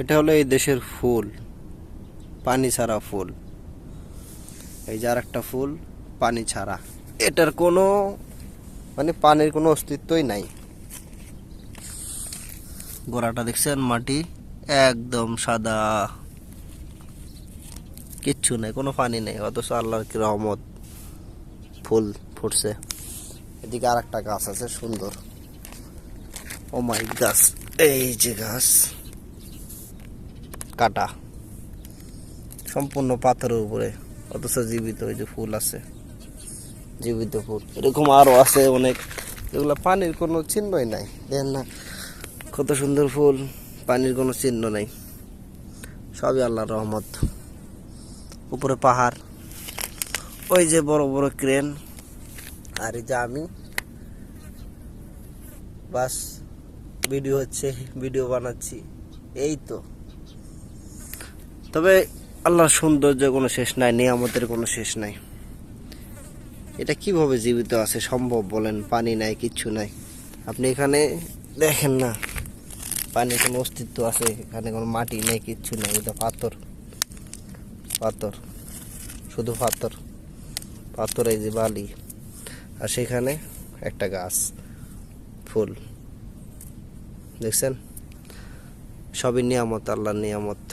এটা হলো এই দেশের ফুল, পানি ছাড়া ফুল। এই যে আর একটা ফুল পানি ছাড়া, এটার কোনো মানে পানির কোনো অস্তিত্বই নাই। গোড়াটা দেখছেন, মাটি একদম সাদা, কিচ্ছু নেই, কোনো পানি নেই, অথচ আল্লাহর কি রহমত, ফুল ফুটছে। এদিকে আর একটা গাছ আছে সুন্দর, ও মাই গাছ, এই যে গাছ কাটা, সম্পূর্ণ পাথরের উপরে, অথচ জীবিত। ওই যে ফুল আছে, জীবিত ফুল। এরকম আরো আছে অনেক, এগুলো পানির কোনো চিহ্নই নাই। দেখেন না কত সুন্দর ফুল, পানির কোনো চিহ্ন নাই, সবই আল্লাহর রহমত। উপরে পাহাড়, ওই যে বড় বড় ক্রেন, আর এই যে আমি বাস ভিডিও হচ্ছে, ভিডিও বানাচ্ছি, এই তো। তবে আল্লাহর সৌন্দর্য কোনো শেষ নাই, নিয়ামতের কোনো শেষ নাই। এটা কিভাবে জীবিত আছে সম্ভব বলেন? পানি নাই, কিচ্ছু নাই। আপনি এখানে দেখেন না পানির কোনো অস্তিত্ব আছে? এখানে কোনো মাটি নেই, কিচ্ছু নেই, এটা পাথর, পাথর, শুধু পাথর, পাথর, এই যে বালি, আর সেখানে একটা গাছ, ফুল। দেখছেন, সবই নিয়ামত, আল্লাহর নিয়ামত।